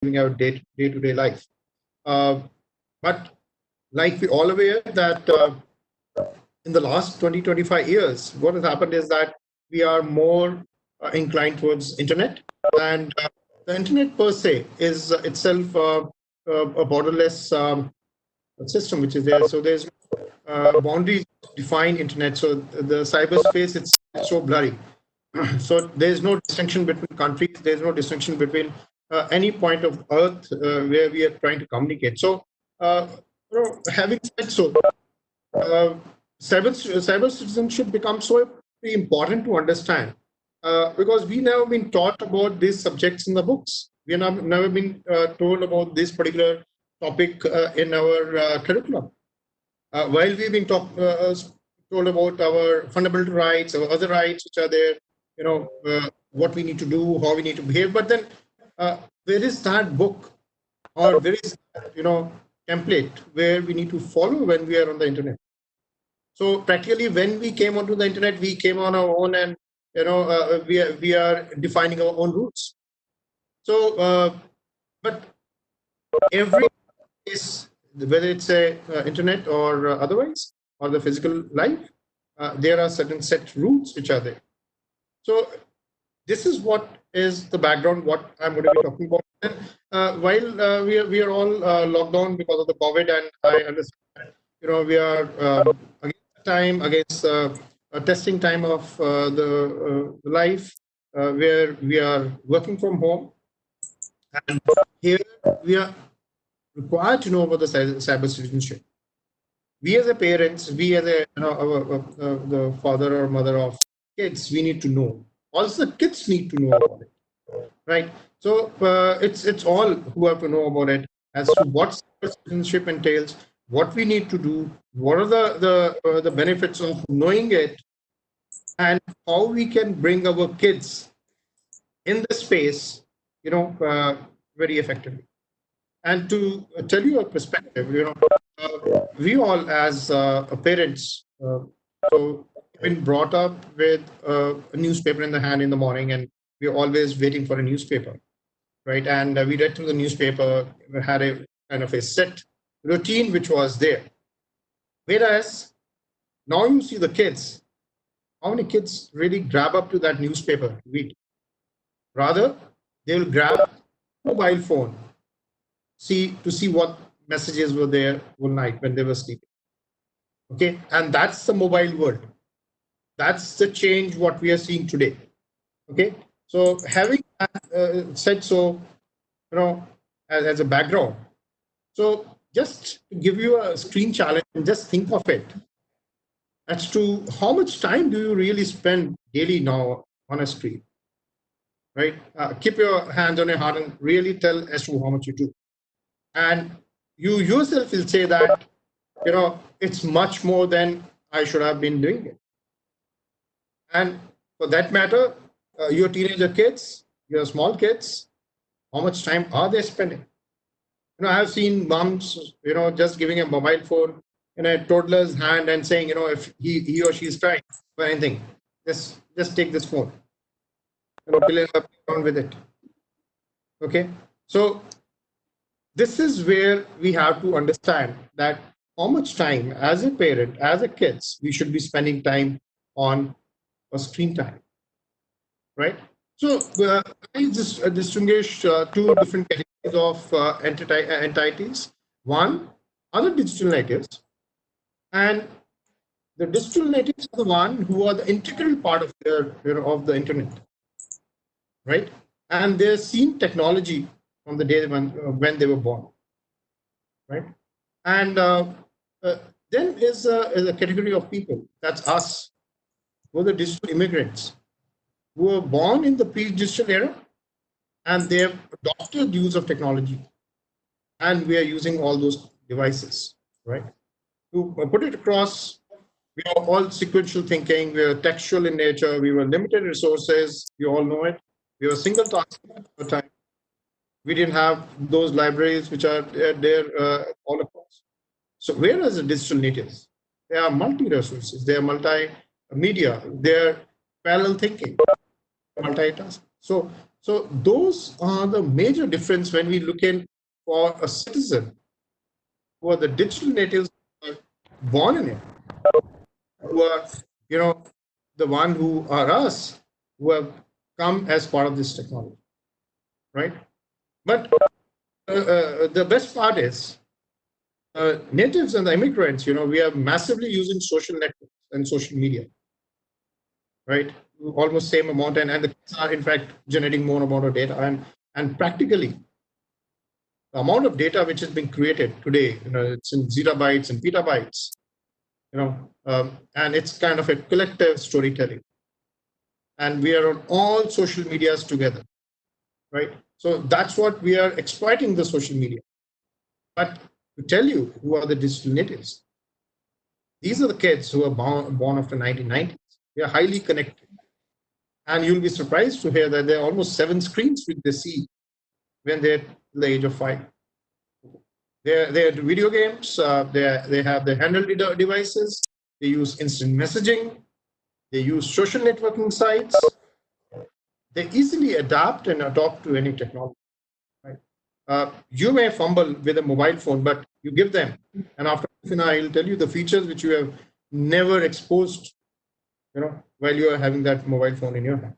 living our day-to-day life. But like we all aware that in the last 20-25 years, what has happened is that we are more inclined towards internet, and the internet per se is itself a borderless system which is there. So there's boundaries defined internet. So the cyberspace it's so blurry. So there's no distinction between countries. There's no distinction between any point of earth where we are trying to communicate. So having said so, cyber citizenship becomes so important to understand because we never been taught about these subjects in the books. We have never been told about this particular topic in our curriculum. While we've been told about our fundamental rights, our other rights which are there, what we need to do, how we need to behave, but then where is that book, or where is that, template where we need to follow when we are on the internet? So practically, when we came onto the internet, we came on our own, and we are defining our own rules. So, but every case, whether it's a internet or otherwise, or the physical life, there are certain set rules which are there. So this is what is the background, what I'm going to be talking about. And, while we are all locked down because of the COVID, and I understand, we are against a testing time of the life where we are working from home, and here we are required to know about the cyber citizenship. We as a parents, we as a the father or mother of kids, we need to know. Also, the kids need to know about it, right? So it's all who have to know about it as to what cyber citizenship entails, what we need to do, what are the benefits of knowing it, and how we can bring our kids in the space, very effectively. And to tell you a perspective, we all as parents, so been brought up with a newspaper in the hand in the morning, and we're always waiting for a newspaper, right? And we read through the newspaper, we had a kind of a set routine which was there. Whereas now you see the kids, how many kids really grab up to that newspaper to read? Rather, they will grab a mobile phone, to see what messages were there all night when they were sleeping. Okay, and that's the mobile world. That's the change what we are seeing today. Okay, so having said so, as a background, so just to give you a screen challenge and just think of it as to how much time do you really spend daily now on a screen, right? Keep your hands on your heart and really tell as to how much you do. And you yourself will say that, it's much more than I should have been doing it. And for that matter, your teenager kids, your small kids, how much time are they spending? I have seen moms, just giving a mobile phone in a toddler's hand and saying, if he or she is trying for anything, just take this phone, play around with it. Okay, so this is where we have to understand that how much time as a parent, as a kids, we should be spending time on a screen time, right? So I just distinguish two different categories of entities. One, other digital natives, and the digital natives are the one who are the integral part of of the internet, right? And they're seen technology from the day when they were born, right? And then is a category of people, that's us, who are the digital immigrants, who were born in the pre-digital era, and they have adopted use of technology, and we are using all those devices, right? To put it across, we are all sequential thinking, we are textual in nature, we were limited resources, you all know it, we were single tasking at the time. We didn't have those libraries which are there all across. So whereas the digital natives, they are multi-resources, they are multimedia, they are parallel thinking, multitask. So So those are the major difference when we look in for a citizen who are the digital natives who are born in it, who are, the one who are us, who have come as part of this technology, right? But the best part is natives and the immigrants, we are massively using social networks and social media, right? Almost same amount, and the kids are in fact generating more amount of data, and practically the amount of data which is being created today, it's in zettabytes and petabytes, and it's kind of a collective storytelling, and we are on all social medias together, right? So that's what we are exploiting the social media. But to tell you who are the digital natives, these are the kids who are born after 1990s. They are highly connected. And you'll be surprised to hear that there are almost 7 screens which they see when they're the age of 5. They're video games, they have their handheld devices, they use instant messaging, they use social networking sites, they easily adapt and adopt to any technology. Right? You may fumble with a mobile phone, but you give them, and after I'll tell you the features which you have never exposed, while you are having that mobile phone in your hand.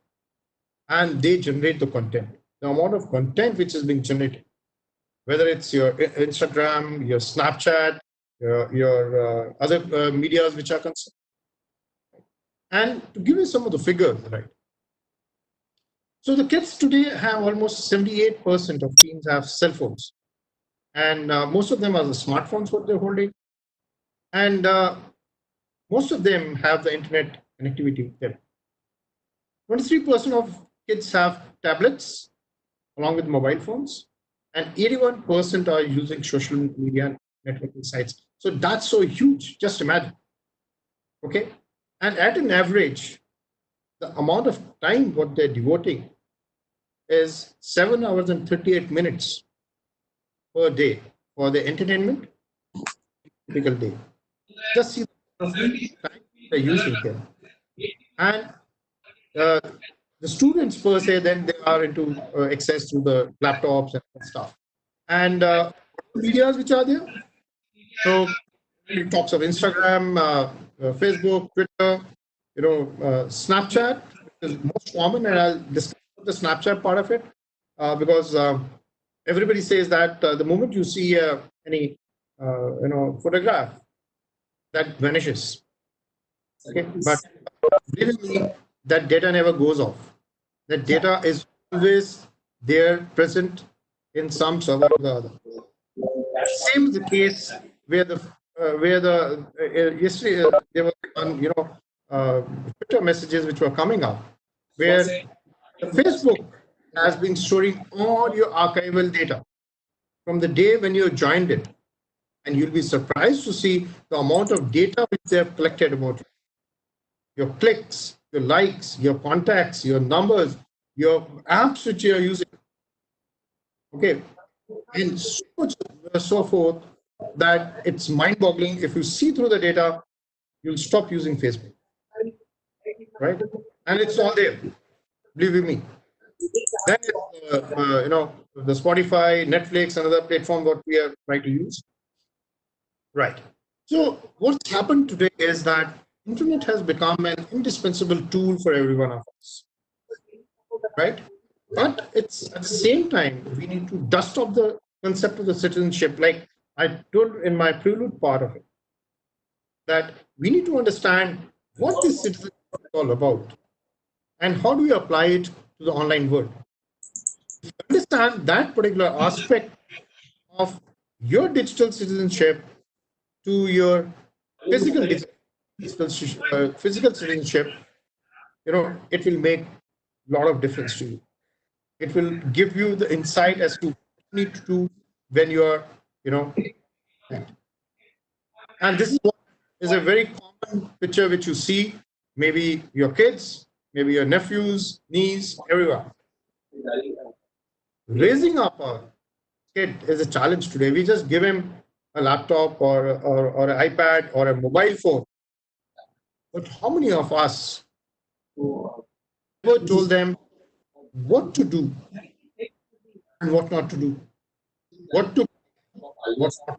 And they generate the content. The amount of content which is being generated, whether it's your Instagram, your Snapchat, your other medias which are concerned. And to give you some of the figures, right? So the kids today have almost 78% of teens have cell phones, and most of them are the smartphones what they're holding, and most of them have the internet connectivity with them. 23% of kids have tablets along with mobile phones, and 81% are using social media networking sites. So that's so huge. Just imagine. Okay. And at an average, the amount of time what they're devoting is 7 hours and 38 minutes per day for the entertainment, typical day. Just see the time they're using here. And the students per se, then they are into access to the laptops and stuff. And medias which are there. So it talks of Instagram, Facebook, Twitter, Snapchat is most common, and I'll discuss the Snapchat part of it because everybody says that the moment you see any photograph, that vanishes. Okay, but really that data never goes off. That data is always there, present in some server or the other. Same is the case where the yesterday there was one Twitter messages which were coming up where Facebook has been storing all your archival data from the day when you joined it, and you'll be surprised to see the amount of data which they have collected about you. Your clicks, your likes, your contacts, your numbers, your apps which you are using. Okay, and so much so forth that it's mind-boggling. If you see through the data, you'll stop using Facebook, right? And it's all there, believe me. Then the Spotify, Netflix, another platform what we are trying to use, right? So what's happened today is that internet has become an indispensable tool for every one of us, right? But it's at the same time we need to dust off the concept of the citizenship, like I told in my prelude part of it, that we need to understand what this citizenship is all about and how do we apply it to the online world. If you understand that particular aspect of your digital citizenship to your physical citizenship, it will make a lot of difference to you. It will give you the insight as to what you need to do when you are, and this is a very common picture which you see, maybe your kids, maybe your nephews, niece, everyone. Raising up a kid is a challenge today. We just give him a laptop or an iPad or a mobile phone. But how many of us ever told them what to do and what not to do, what to, what not,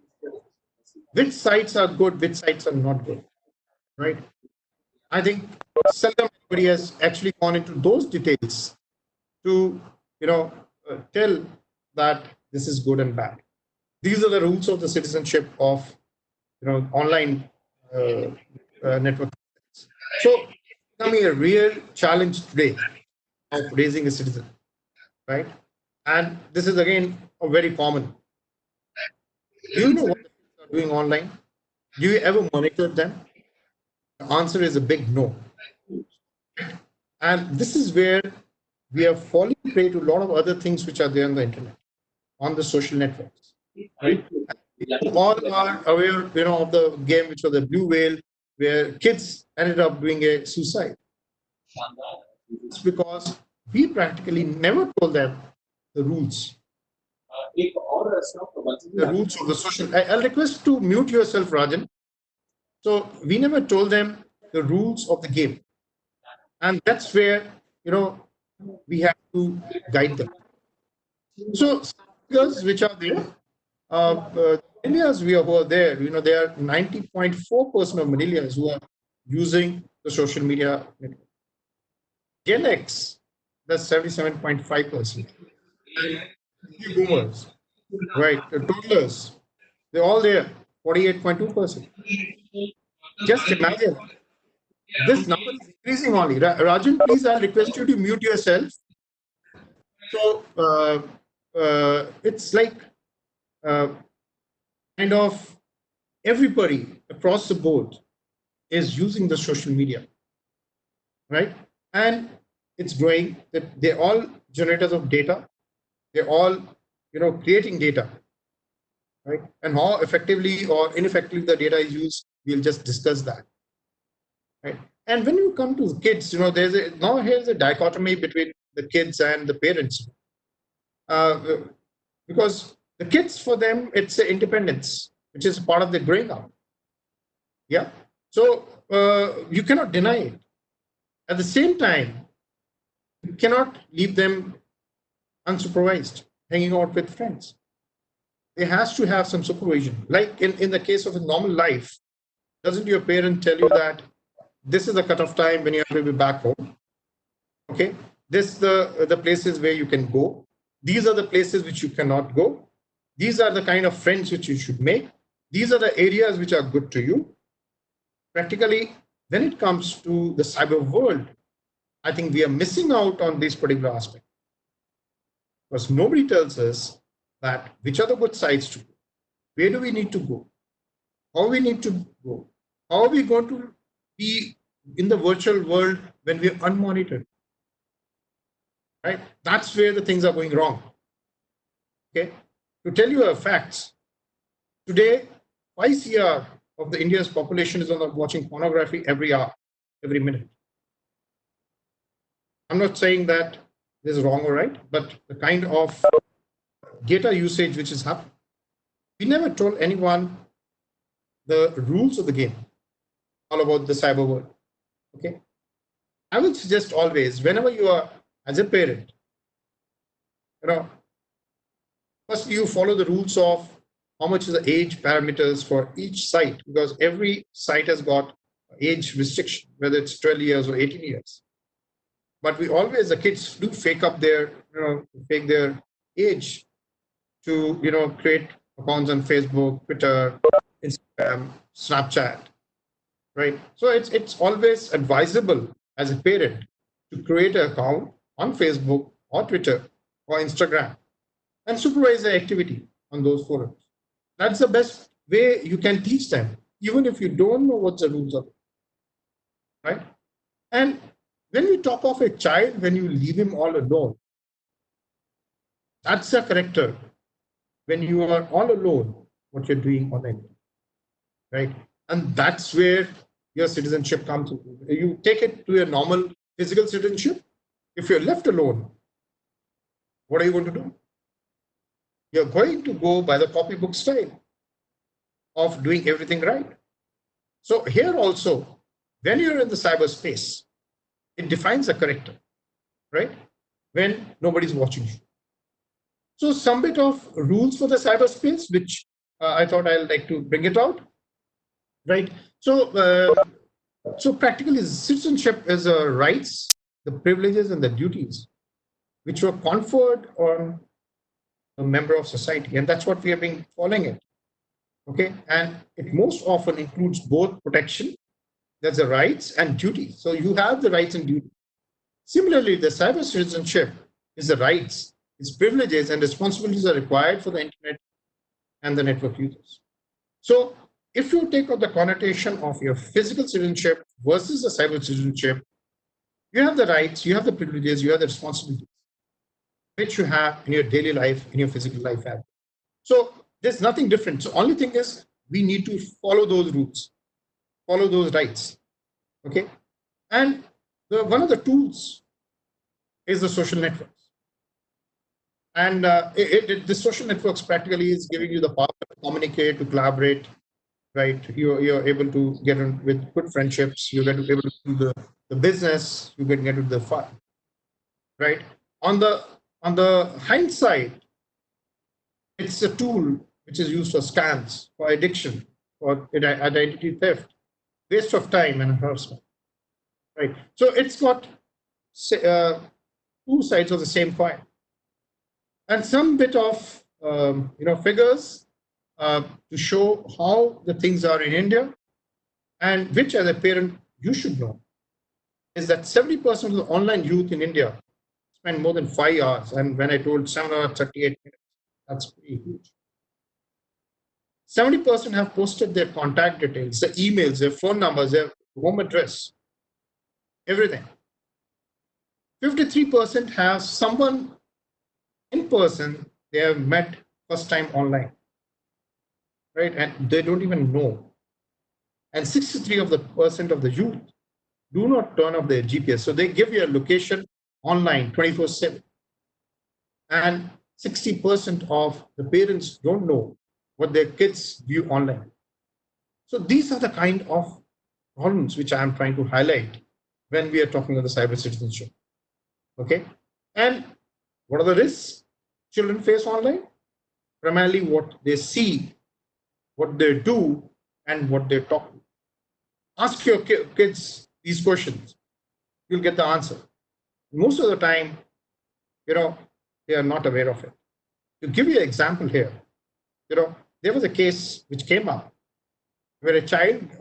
which sites are good, which sites are not good, right? I think seldom anybody has actually gone into those details to, you know, tell that this is good and bad. These are the rules of the citizenship of, online uh, network. So, becoming a real challenge today of raising a citizen, right? And this is again a very common. Do you know what the kids are doing online? Do you ever monitor them? The answer is a big no. And this is where we are falling prey to a lot of other things which are there on the internet, on the social networks, right? We all are aware, of the game which was the blue whale, where kids ended up doing a suicide. It's because we practically never told them the rules, the rules of the social. I'll request to mute yourself, Rajan. So we never told them the rules of the game, and that's where we have to guide them. So figures which are there, millennials who are there, there are 90.4% of millennials who are using the social media network. Gen X, that's 77.5%. And boomers, right? The toddlers, they're all there, 48.2%. Just imagine, this number is increasing only. Rajan, please, I'll request you to mute yourself. So it's like uh, kind of everybody across the board is using the social media, right? And it's growing. That they're all generators of data. They're all, creating data, right? And how effectively or ineffectively the data is used, we'll just discuss that, right? And when you come to kids, here's a dichotomy between the kids and the parents, because the kids, for them, it's independence, which is part of the growing up. Yeah. So you cannot deny it. At the same time, you cannot leave them unsupervised, hanging out with friends. There has to have some supervision. Like in the case of a normal life, doesn't your parent tell you that this is the cutoff time when you have to be back home? Okay. This the places where you can go. These are the places which you cannot go. These are the kind of friends which you should make. These are the areas which are good to you. Practically, when it comes to the cyber world, I think we are missing out on this particular aspect, because nobody tells us that which are the good sites to go, where do we need to go, how we need to go, how are we going to be in the virtual world when we are unmonitored, right? That's where the things are going wrong. Okay, to tell you facts, today 5 CR of the India's population is on watching pornography every hour, every minute. I'm not saying that this is wrong or right, but the kind of data usage which is happening. We never told anyone the rules of the game, all about the cyber world. Okay. I would suggest always, whenever you are as a parent, first you follow the rules of how much is the age parameters for each site, because every site has got age restriction, whether it's 12 years or 18 years. But we always, the kids do fake up their, fake their age to, create accounts on Facebook, Twitter, Instagram, Snapchat, right? So it's always advisable as a parent to create an account on Facebook or Twitter or Instagram and supervise the activity on those forums. That's the best way you can teach them, even if you don't know what the rules are, right? And when you talk of a child, when you leave him all alone, that's the character. When you are all alone, what you're doing on it, right? And that's where your citizenship comes. You take it to a normal physical citizenship. If you're left alone, what are you going to do? You're going to go by the copybook style of doing everything right. So here also, when you're in the cyberspace, it defines a character, right? when nobody's watching you. So some bit of rules for the cyberspace, which I thought I'll like to bring it out, right? So practically, citizenship is rights, the privileges, and the duties which were conferred on a member of society, and that's what we have been following it. Okay, and it most often includes both protection, that's the rights, and duties. So you have the rights and duties. Similarly, the cyber citizenship is the rights, its privileges and responsibilities are required for the internet and the network users. So if you take out the connotation of your physical citizenship versus the cyber citizenship, you have the rights, you have the privileges, you have the responsibilities, which you have in your daily life, in your physical life. So there's nothing different. So only thing is we need to follow those rules, follow those rights. Okay. And one of the tools is the social networks. And the social networks practically is giving you the power to communicate, to collaborate, right? You're able to get in with good friendships. You're able to do the business. You can get into the fun, right? On the hindsight, it's a tool which is used for scams, for addiction, for identity theft, waste of time, and harassment, right? So it's got two sides of the same coin, and some bit of figures to show how the things are in India, and which as a parent you should know is that 70% of the online youth in India spend more than 5 hours. And when I told 7 hours 38 minutes, that's pretty huge. 70% have posted their contact details, their emails, their phone numbers, their home address, everything. 53% have someone in person they have met first time online, right? And they don't even know. And 63% of the youth do not turn off their GPS. So they give you a location online 24/7. And 60% of the parents don't know what their kids view online. So these are the kind of problems which I am trying to highlight when we are talking about the cyber citizenship. Okay. And what are the risks children face online? Primarily what they see, what they do, and what they talk to. Ask your kids these questions. You'll get the answer. Most of the time, they are not aware of it. To give you an example here, there was a case which came up where a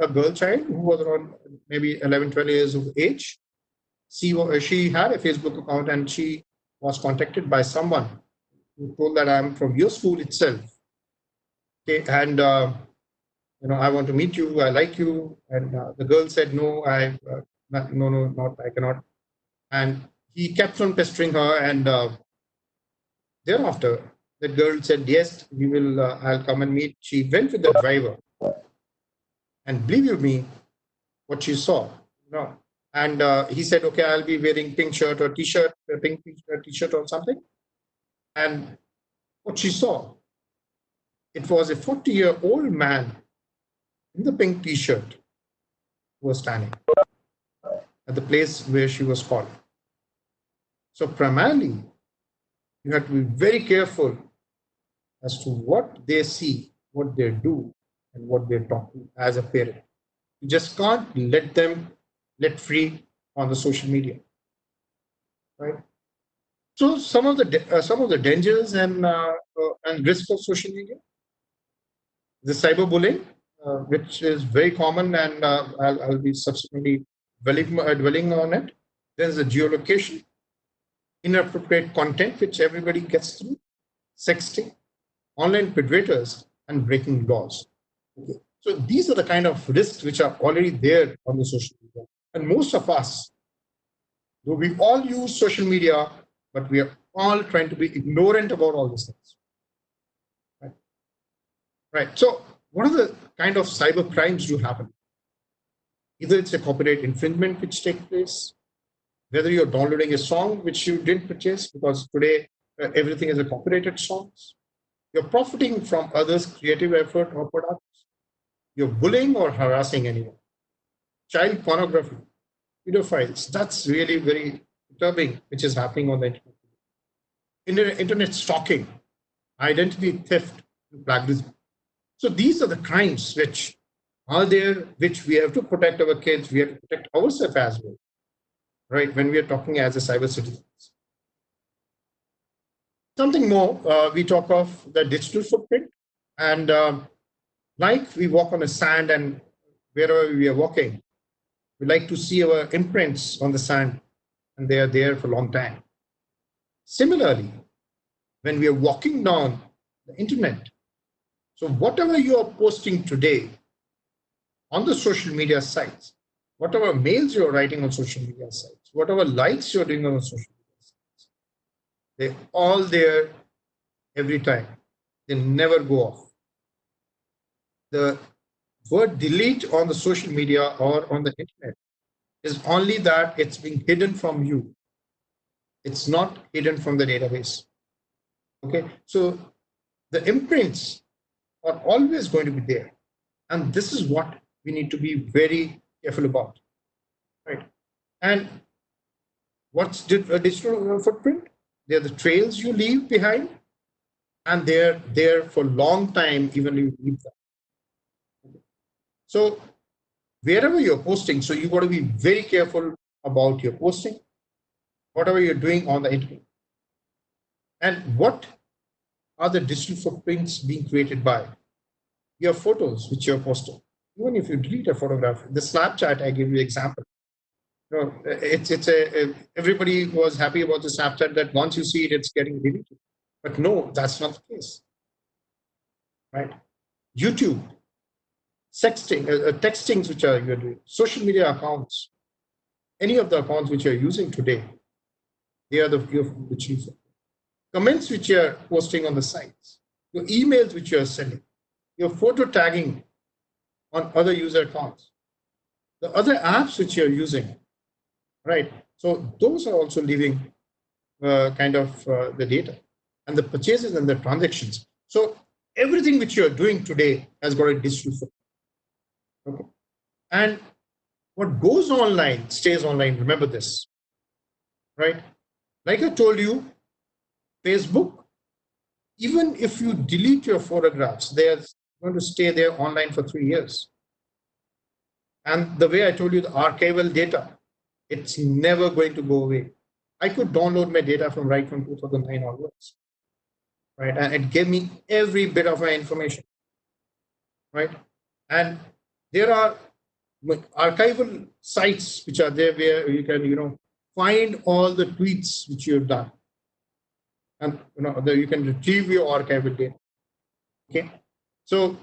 girl child who was around maybe 11, 12 years of age, she had a Facebook account and she was contacted by someone who told that I'm from your school itself. Okay, and I want to meet you. I like you. And the girl said, no, not I cannot. And he kept on pestering her. And thereafter, the girl said, yes, we will. I'll come and meet. She went with the driver. And believe you me, what she saw, And he said, okay, I'll be wearing pink shirt or t-shirt, pink t-shirt or something. And what she saw, it was a 40-year-old man in the pink t-shirt who was standing at the place where she was called. So primarily, you have to be very careful as to what they see, what they do, and what they talk to as a parent. You just can't let them let free on the social media, right? So some of the dangers and risks of social media, the cyberbullying, which is very common, and I'll be subsequently dwelling on it. There's the geolocation, inappropriate content which everybody gets through, sexting, online predators, and breaking laws. Okay. So these are the kind of risks which are already there on the social media. And most of us, though we all use social media, but we are all trying to be ignorant about all these things. Right. So what are the kind of cyber crimes do happen? Either it's a copyright infringement which takes place, whether you're downloading a song which you didn't purchase, because today everything is a copyrighted songs. You're profiting from others' creative effort or products. You're bullying or harassing anyone. Child pornography, pedophiles, that's really very disturbing, which is happening on the internet. internet stalking, identity theft, and plagiarism. So these are the crimes which are there, which we have to protect our kids, we have to protect ourselves as well, right? When we are talking as a cyber citizens. Something more, we talk of the digital footprint, and like we walk on the sand, and wherever we are walking, we like to see our imprints on the sand, and they are there for a long time. Similarly, when we are walking down the internet, so whatever you are posting today on the social media sites, whatever mails you're writing on social media sites, whatever likes you're doing on social media sites, they're all there every time. They never go off. The word delete on the social media or on the internet is only that it's being hidden from you. It's not hidden from the database. Okay, so the imprints are always going to be there. And this is what we need to be very careful about, right? And what's a digital footprint? They're the trails you leave behind, and they're there for a long time, even if you leave them. So wherever you're posting, so you got to be very careful about your posting, whatever you're doing on the internet. And what are the digital footprints being created by? Your photos, which you're posting. Even if you delete a photograph, the Snapchat, I give you an example. You know, everybody was happy about the Snapchat that once you see it, it's getting deleted. But no, that's not the case, right? YouTube, textings which are you're doing, social media accounts, any of the accounts which you're using today, they are the which you comments which you're posting on the sites, your emails which you're sending, your photo tagging on other user accounts, the other apps which you're using, right? So those are also leaving the data and the purchases and the transactions. So everything which you're doing today has got a digital footprint. Okay. And what goes online stays online. Remember this, right? Like I told you, Facebook, even if you delete your photographs, they're going to stay there online for 3 years. And the way I told you, the archival data, it's never going to go away. I could download my data from 2009 onwards, right? And it gave me every bit of my information, right? And there are archival sites which are there where you can, find all the tweets which you've done, and you can retrieve your archival data. Okay, so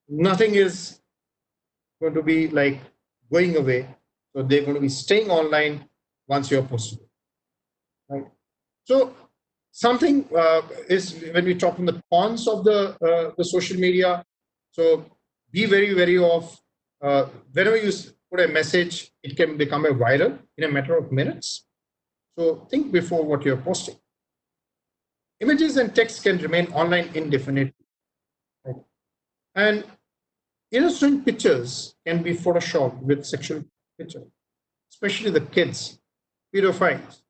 nothing is going to be like going away. So they're going to be staying online once you're posted, right? So something is when we talk on the cons of the social media. So be very wary of whenever you put a message, it can become a viral in a matter of minutes. So think before what you're posting. Images and text can remain online indefinitely, right? And innocent pictures can be photoshopped with sexual picture, especially the kids, pedophiles.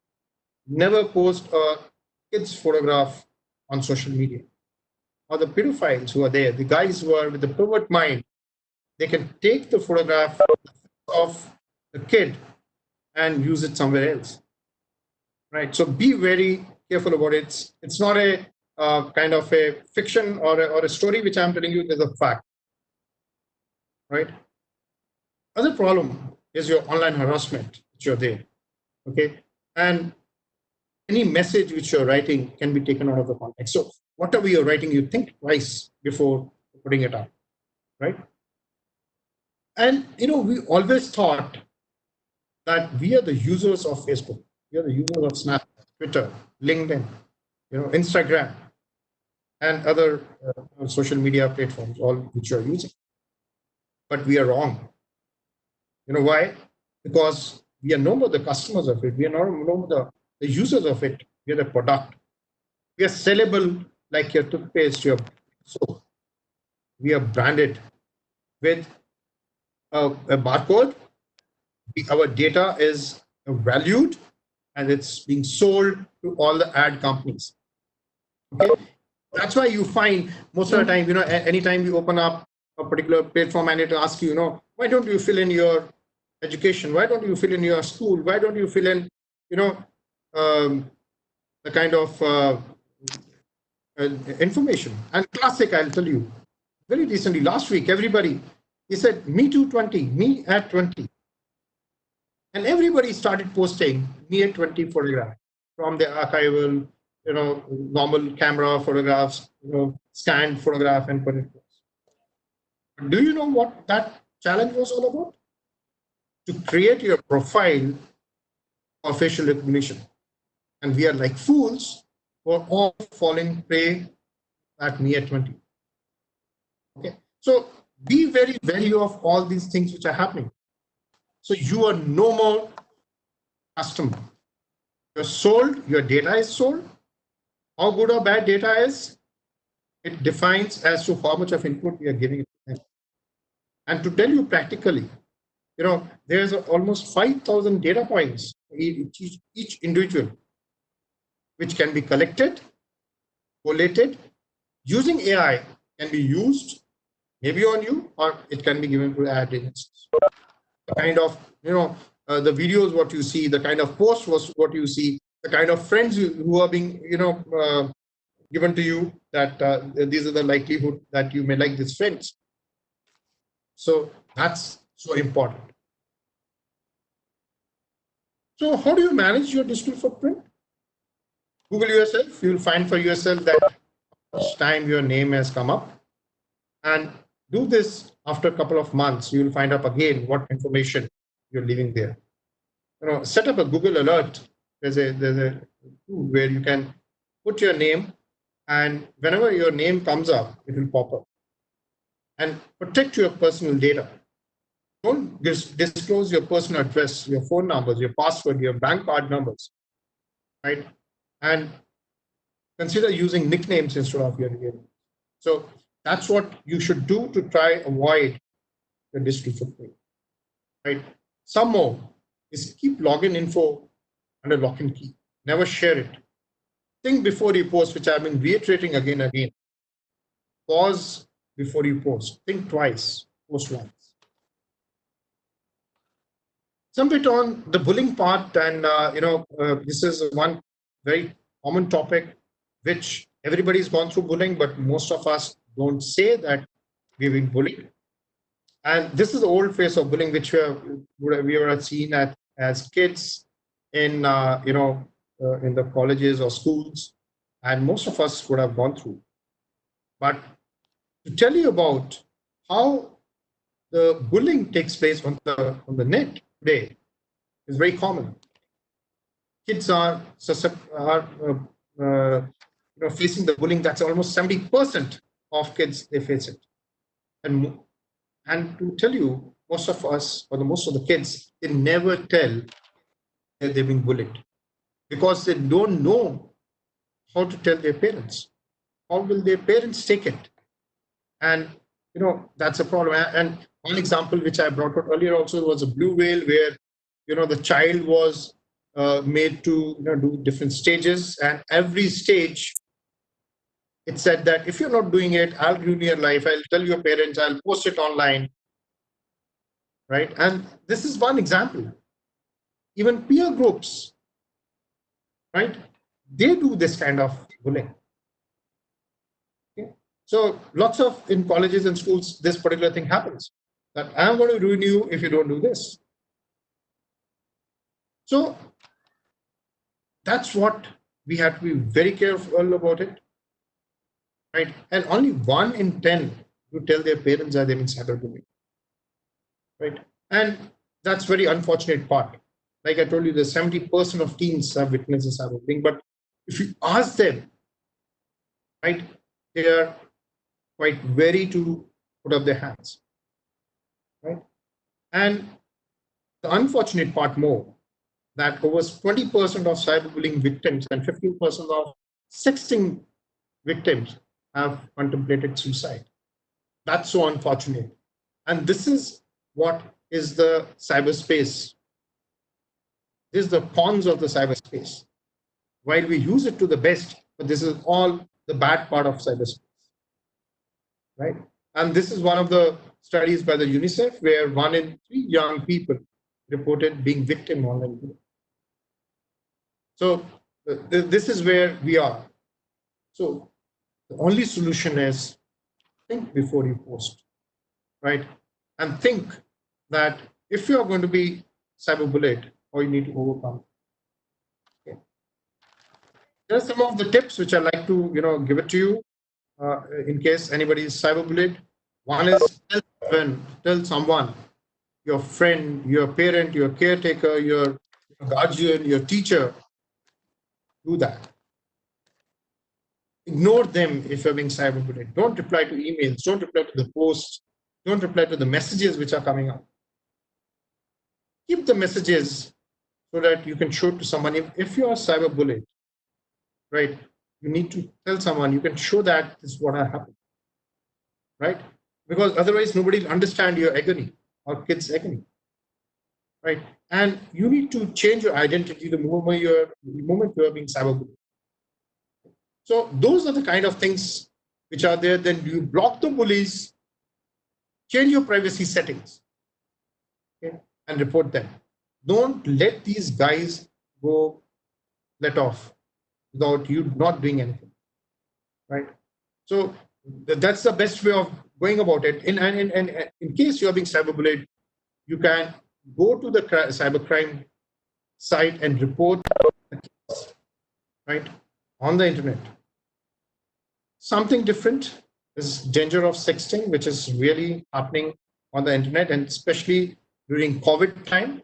Never post a kid's photograph on social media. Or the pedophiles who are there, the guys who are with the pervert mind, they can take the photograph of the kid and use it somewhere else, right? So be very careful about it. It's not a kind of a fiction or a story which I'm telling you. There's a fact, right? Other problem is your online harassment which you're there, okay? And any message which you're writing can be taken out of the context. So whatever you're writing, you think twice before putting it up, right? And we always thought that we are the users of Facebook, we are the users of Snapchat, Twitter, LinkedIn, Instagram, and other social media platforms, all which you're using. But we are wrong. You know why? Because we are no more the customers of it. We are no more the users of it. We are the product. We are sellable like your toothpaste, your soap. We are branded with a barcode. Our data is valued and it's being sold to all the ad companies. Okay, that's why you find most of the time, anytime you open up a particular platform and it asks you, why don't you fill in your education? Why don't you fill in your school? Why don't you fill in, the kind of information? And classic, I'll tell you, very recently, last week, everybody, he said, me too 20, me at 20. And everybody started posting me at 20 photograph from the archival, normal camera photographs, scanned photograph and put it. Do you know what that challenge was all about? To create your profile for facial recognition. And we are like fools who are all falling prey at me at 20. Okay. So be very wary of all these things which are happening. So you are no more customer. You're sold, your data is sold. How good or bad data is, it defines as to how much of input we are giving it to them. And to tell you practically, there's almost 5,000 data points each individual, which can be collected, collated, using AI can be used maybe on you, or it can be given to ad agencies. The kind of, the videos what you see, the kind of posts was what you see, the kind of friends who are being, given to you, that these are the likelihood that you may like these friends. So that's so important. So how do you manage your digital footprint? Google yourself, you'll find for yourself that each time your name has come up, and do this after a couple of months, you'll find out again what information you're leaving there. Set up a Google alert. There's a tool where you can put your name, and whenever your name comes up, it will pop up. And protect your personal data. Don't disclose your personal address, your phone numbers, your password, your bank card numbers, right? And consider using nicknames instead of your real name. So that's what you should do to try avoid the digital footprint, right? Some more is keep login info under lock and key. Never share it. Think before you post, which I've been reiterating again and again. Pause before you post. Think twice. Post once. Some bit on the bullying part, and this is one very common topic which everybody's gone through bullying, but most of us don't say that we've been bullied. And this is the old phase of bullying, which we have seen as kids in in the colleges or schools, and most of us would have gone through. But to tell you about how the bullying takes place on the net today is very common. Kids are facing the bullying. That's almost 70% of kids, they face it. And to tell you, most of us, or most of the kids, they never tell that they've been bullied, because they don't know how to tell their parents. How will their parents take it? And that's a problem. And one example which I brought out earlier also was a blue whale, where the child was made to do different stages, and every stage it said that if you're not doing it, I'll ruin your life, I'll tell your parents, I'll post it online, right? And this is one example. Even peer groups, right, they do this kind of bullying. Okay? So lots of, in colleges and schools, this particular thing happens, that I'm going to ruin you if you don't do this. So that's what we have to be very careful about it, right? And only 1 in 10 who tell their parents that they've been cyberbullied, right? And that's very unfortunate part. Like I told you, the 70% of teens have witnessed cyberbullying, but if you ask them, right, they are quite wary to put up their hands, right? And the unfortunate part more, that over 20% of cyberbullying victims and 15% of sexting victims have contemplated suicide. That's so unfortunate. And this is what is the cyberspace. This is the cons of the cyberspace. While we use it to the best, but this is all the bad part of cyberspace, right? And this is one of the studies by the UNICEF where 1 in 3 young people reported being victim online. So this is where we are. So the only solution is think before you post, right? And think that if you are going to be cyberbullied, or you need to overcome. Okay. There are some of the tips which I like to give it to you in case anybody is cyberbullied. One is tell someone, your friend, your parent, your caretaker, your guardian, your teacher, do that. Ignore them if you're being cyberbullied. Don't reply to emails. Don't reply to the posts. Don't reply to the messages which are coming up. Keep the messages so that you can show it to someone. If you are cyberbullied, right, you need to tell someone, you can show that this is what happened, right? Because otherwise nobody will understand your agony or kids' agony, right? And you need to change your identity the moment you're being cyberbullied. So those are the kind of things which are there. Then you block the bullies, change your privacy settings, okay, and report them. Don't let these guys go let off without you not doing anything, right? So that's the best way of going about it. In case you are being cyberbullied, you can go to the cybercrime site and report, right, on the internet. Something different is danger of sexting, which is really happening on the internet, and especially during COVID time,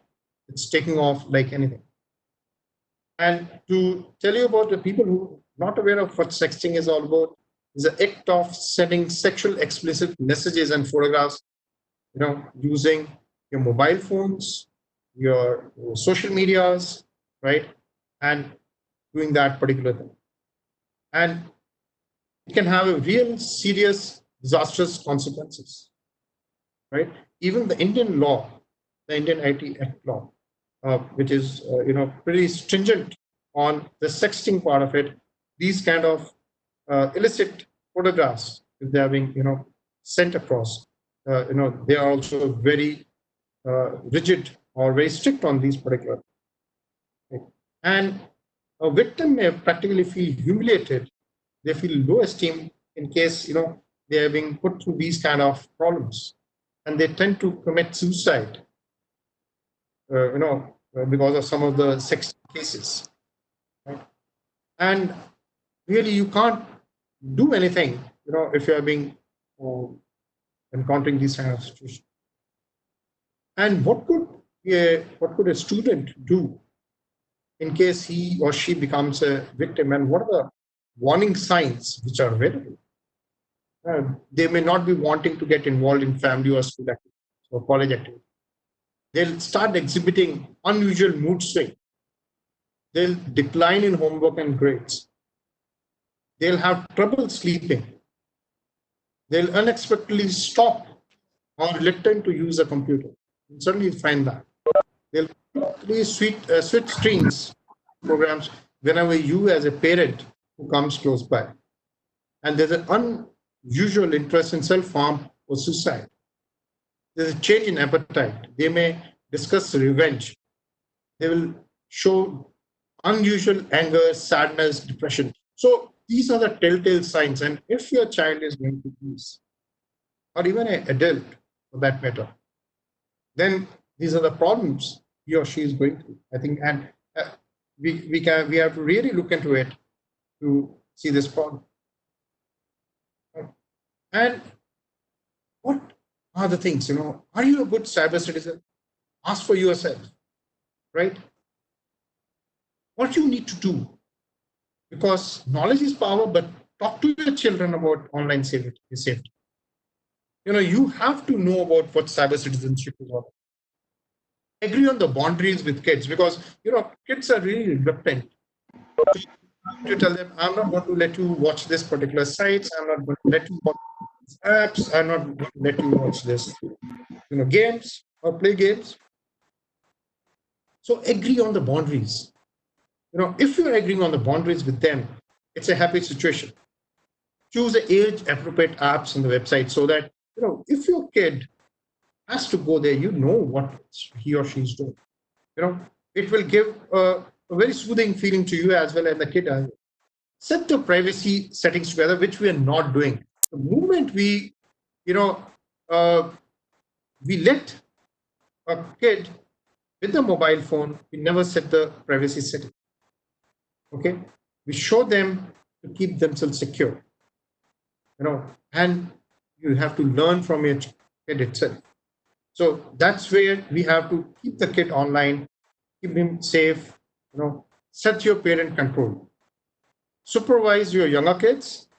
it's taking off like anything. And to tell you about the people who are not aware of what sexting is all about, is the act of sending sexual explicit messages and photographs, using your mobile phones, your social medias, right, and doing that particular thing. And it can have a real serious, disastrous consequences, right? Even the Indian law, the Indian IT Act law, which is pretty stringent on the sexting part of it. These kind of illicit photographs, if they are being sent across, they are also very rigid or very strict on these particular. Okay. And a victim may practically feel humiliated. They feel low esteem in case they are being put through these kind of problems, and they tend to commit suicide. Because of some of the sex cases, right? And really, you can't do anything, if you are being encountering these kind of situations. And what could a student do in case he or she becomes a victim? And what are the warning signs which are available? They may not be wanting to get involved in family or school activities or college activities. They'll start exhibiting unusual mood swing. They'll decline in homework and grades. They'll have trouble sleeping. They'll unexpectedly stop or reluctant to use a computer. And suddenly you find that. They'll quickly switch screens programs whenever you as a parent who comes close by. And there's an unusual interest in self-harm or suicide. There's a change in appetite. They may discuss revenge. They will show unusual anger, sadness, depression. So these are the telltale signs. And if your child is going through these, or even an adult for that matter, then these are the problems he or she is going through, I think. And we have to really look into it to see this problem. And what are the things, are you a good cyber citizen? Ask for yourself, right? What you need to do, because knowledge is power, but talk to your children about online safety. You have to know about what cyber citizenship is all about. Agree on the boundaries with kids, because kids are really reluctant. You tell them, I'm not going to let you watch this particular sites. I'm not going to let you watch apps. I'm not going to let you watch this, games or play games. So agree on the boundaries. If you're agreeing on the boundaries with them, it's a happy situation. choose the age-appropriate apps on the website so that, if your kid has to go there, what he or she is doing. It will give a very soothing feeling to you as well as the kid. Set the privacy settings together, which we are not doing. The moment uh, we let a kid with a mobile phone, we never set the privacy setting. Okay, we show them to keep themselves secure. And you have to learn from your kid itself. So that's where we have to keep the kid online, keep him safe. Set your parent control. Supervise your younger kids,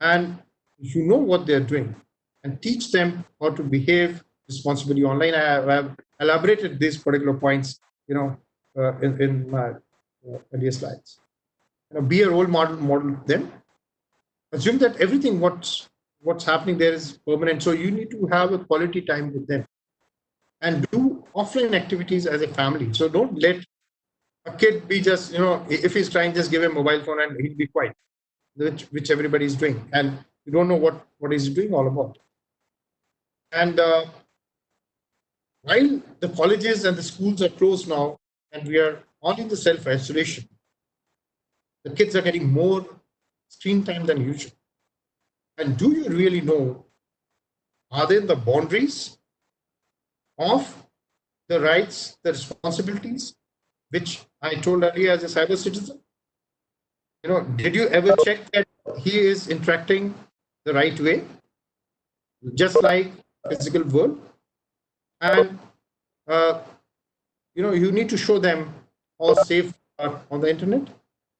and you know what they're doing, and teach them how to behave responsibly online. I have elaborated these particular points, in my earlier slides. Be a role model to them. Assume that everything what's happening there is permanent. So you need to have a quality time with them, and do offline activities as a family. So don't let a kid be just, if he's crying, just give him a mobile phone and he'll be quiet, which everybody is doing, and you don't know what he's doing all about. And while the colleges and the schools are closed now, and we are all in the self-isolation, the kids are getting more screen time than usual. And do you really know, are they in the boundaries of the rights, the responsibilities, which I told earlier as a cyber citizen? Did you ever check that he is interacting the right way, just like physical world? And you need to show them how safe are on the internet,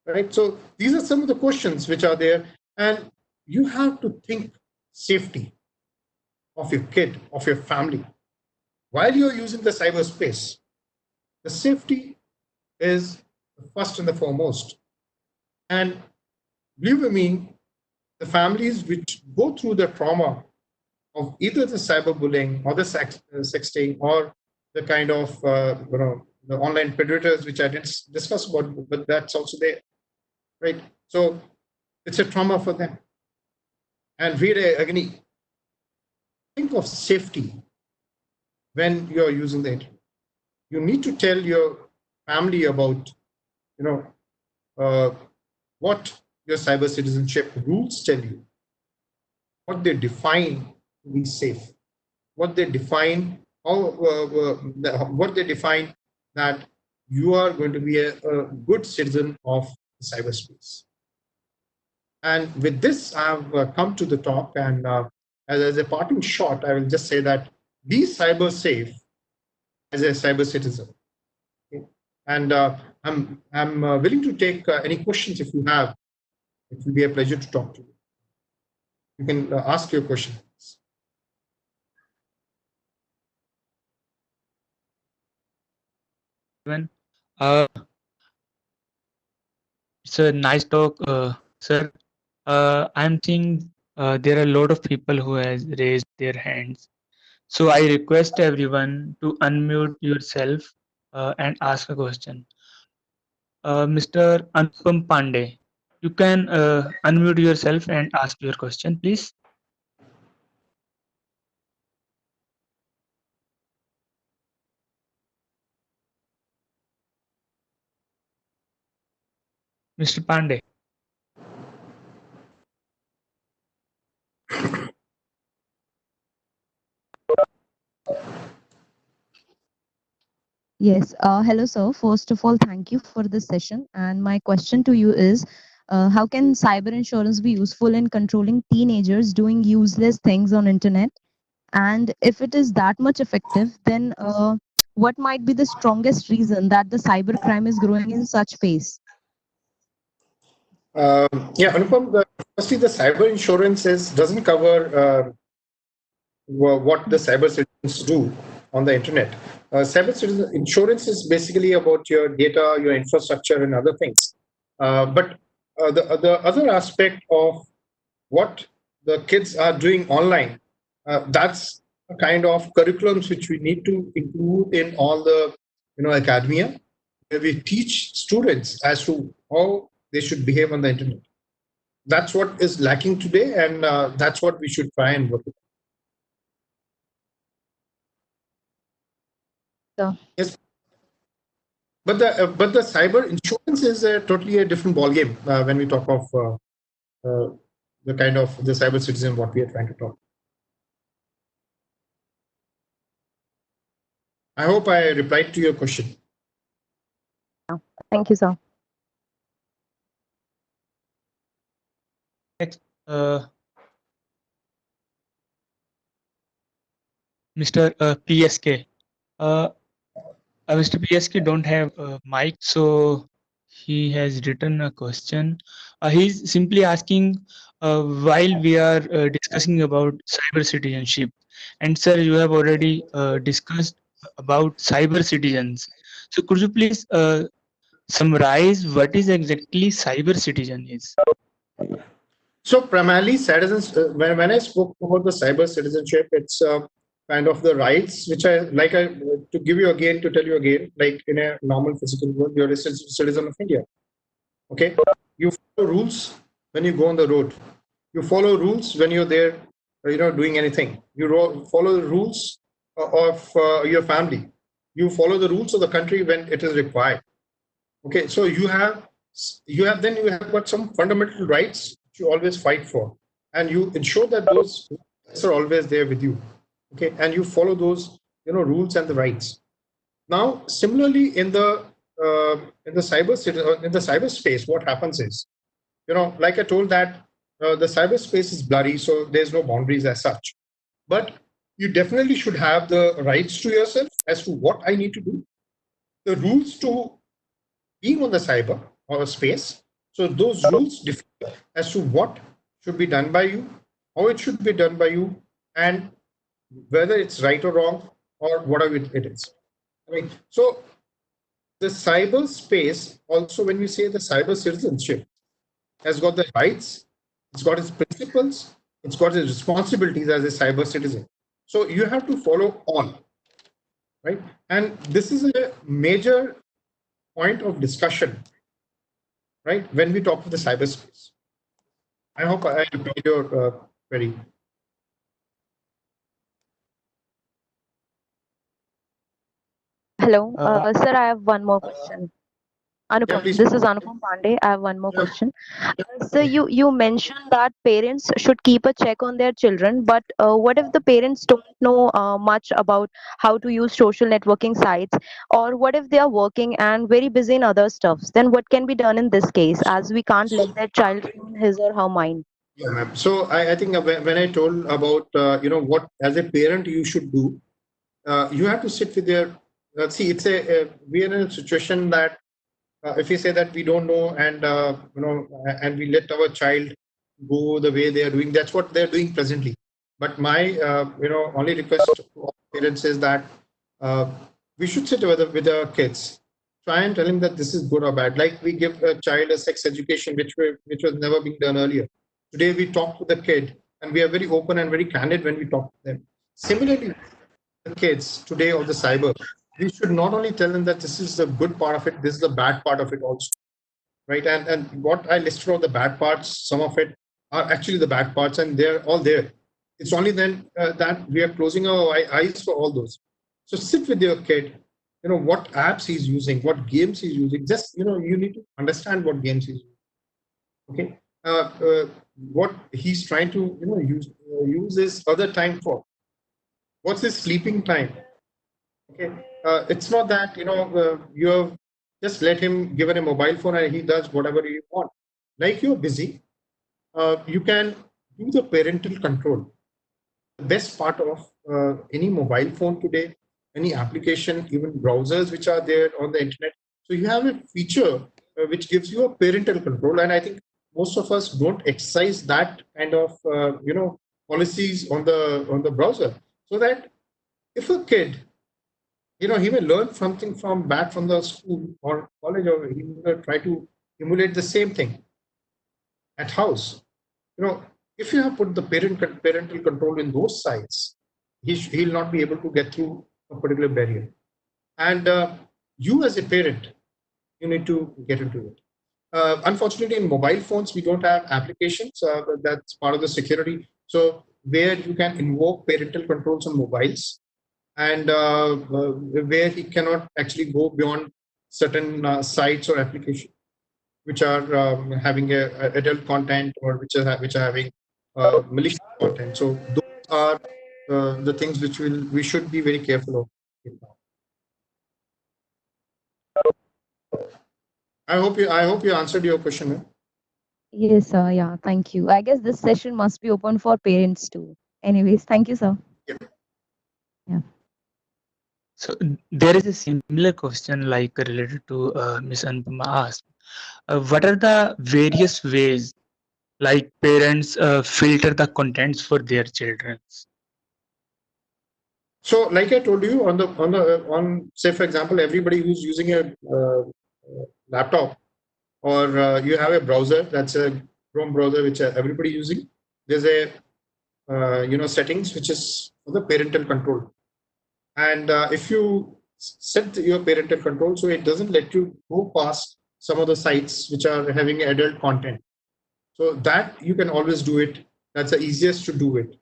right? So these are some of the questions which are there, and you have to think safety of your kid, of your family, while you're using the cyberspace. The safety is the first and the foremost. And believe me, the families which go through the trauma of either the cyberbullying or the sexting or the kind of the online predators, which I didn't discuss about, but that's also there, right? So it's a trauma for them. And really, again, think of safety when you're using the internet. You need to tell your family about, what your cyber citizenship rules tell you, what they define to be safe, what they define, what they define that you are going to be a good citizen of cyberspace. And with this, I've come to the talk, and as a parting shot, I will just say that be cyber safe as a cyber citizen. Okay? And I'm willing to take any questions if you have. It will be a pleasure to talk to you. You can ask your question. Uh, it's a nice talk, sir. I'm seeing there are a lot of people who has raised their hands. So I request everyone to unmute yourself and ask a question. Mr. Anupam Pandey, you can unmute yourself and ask your question, please. Mr. Pandey. Yes. Hello, sir. First of all, thank you for this session. And my question to you is, how can cyber insurance be useful in controlling teenagers doing useless things on internet? And if it is that much effective, then what might be the strongest reason that the cybercrime is growing in such pace? Yeah, Anupam, firstly, the cyber insurance doesn't cover what the cyber citizens do on the internet. Cyber citizen insurance is basically about your data, your infrastructure, and other things. But the other aspect of what the kids are doing online, that's a kind of curriculums which we need to include in all the academia, where we teach students as to how they should behave on the internet. that's what is lacking today, and that's what we should try and work with. So, Yes, but the cyber insurance is totally a different ballgame when we talk of the kind of the cyber citizen what we are trying to talk. I hope I replied to your question. thank you, sir. Next, Mr. PSK. Mr. PSK don't have a mic, so he has written a question. He's simply asking, while we are discussing about cyber citizenship, and sir, you have already discussed about cyber citizens. So could you please summarize what is exactly cyber citizen is? So primarily, citizens. When I spoke about the cyber citizenship, it's kind of the rights which I like. To give you again, to tell you again, like in a normal physical world, you're a citizen of India. Okay, you follow rules when you go on the road. You follow rules when you're there, doing anything. You follow the rules of your family. You follow the rules of the country when it is required. Okay, so you have got some fundamental rights that you always fight for, and you ensure that those rights are always there with you. Okay, and you follow those rules and the rights. Now, similarly, in the cyberspace, what happens is, like I told that the cyberspace is blurry, so there's no boundaries as such. But you definitely should have the rights to yourself as to what I need to do, the rules to being on the cyber or space. So those rules differ as to what should be done by you, how it should be done by you, and whether it's right or wrong or whatever it is. Right. So the cyber space also, when we say the cyber citizenship, has got the rights, it's got its principles, it's got its responsibilities as a cyber citizen. So you have to follow all, right? And this is a major point of discussion, right? When we talk of the cyberspace. I hope I replied your query. Hello, Uh, sir. I have one more question. Yeah, Anupam, please. this is Anupam Pandey. I have one more Yeah. question. So you mentioned that parents should keep a check on their children, but what if the parents don't know much about how to use social networking sites, or what if they are working and very busy in other stuffs? Then what can be done in this case, as we can't let their child ruin his or her mind? Yeah, ma'am. So I think when I told about what as a parent you should do, you have to sit with your see. We are in a situation that if we say that we don't know and we let our child go the way they are doing, that's what they're doing presently. But my only request to all parents is that uh, we should sit with our kids, try and tell him that this is good or bad. Like we give a child a sex education, which was never being done earlier. Today we talk to the kid, and we are very open and very candid when we talk to them. Similarly, the kids today of the cyber, we should not only tell them that this is the good part of it, this is the bad part of it also, right? And what I listed out the bad parts, some of it are actually the bad parts, and they're all there. It's only then that we are closing our eyes for all those. So sit with your kid, what apps he's using, what games he's using. Just you need to understand what games he's using. Okay, what he's trying to use his other time for. What's his sleeping time? Okay, it's not that you have just let him given a mobile phone and he does whatever you want. Like you're busy, you can do the parental control. The best part of any mobile phone today, any application, even browsers which are there on the internet. So you have a feature which gives you a parental control, and I think most of us don't exercise that kind of policies on the browser, so that if a kid he may learn something from back from the school or college, or he will try to emulate the same thing at house. If you have put the parental control in those sites, he'll not be able to get through a particular barrier. And you as a parent, you need to get into it. Unfortunately, in mobile phones, we don't have applications. That's part of the security. So where you can invoke parental controls on mobiles, and where he cannot actually go beyond certain sites or applications which are having adult content, or which are having malicious content. So those are the things which we should be very careful of. I hope you answered your question. Yes, sir. Yeah, thank you. I guess this session must be open for parents too. Anyways, thank you, sir. Yeah. Yeah. So there is a similar question like related to Ms. Anupama asked. What are the various ways like parents filter the contents for their children? So, like I told you, on say for example, everybody who's using a laptop, or you have a browser, that's a Chrome browser which everybody using. There's a settings which is for the parental control, and if you set your parental control, so it doesn't let you go past some of the sites which are having adult content. So that you can always do it. That's the easiest to do it.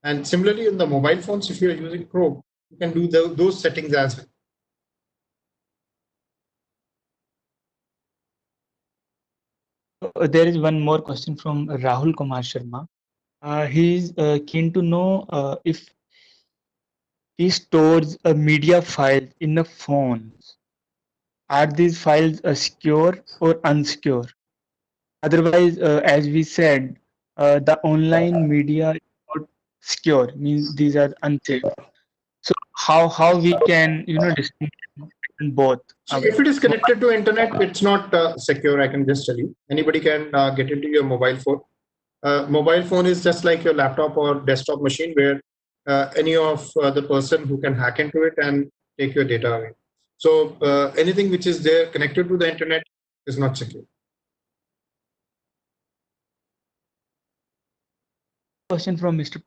And similarly, in the mobile phones, if you are using Chrome, you can do those settings as well. There is one more question from Rahul Kumar Sharma. He's keen to know if he stores a media file in a phone. Are these files secure or unsecure? Otherwise, as we said, the online media is not secure, means these are unsafe. So how we can distinguish between both? So if it is connected to internet, it's not secure. I can just tell you. Anybody can get into your mobile phone. Mobile phone is just like your laptop or desktop machine, where any of the person who can hack into it and take your data away. So anything which is there connected to the internet is not secure. Question from Mr.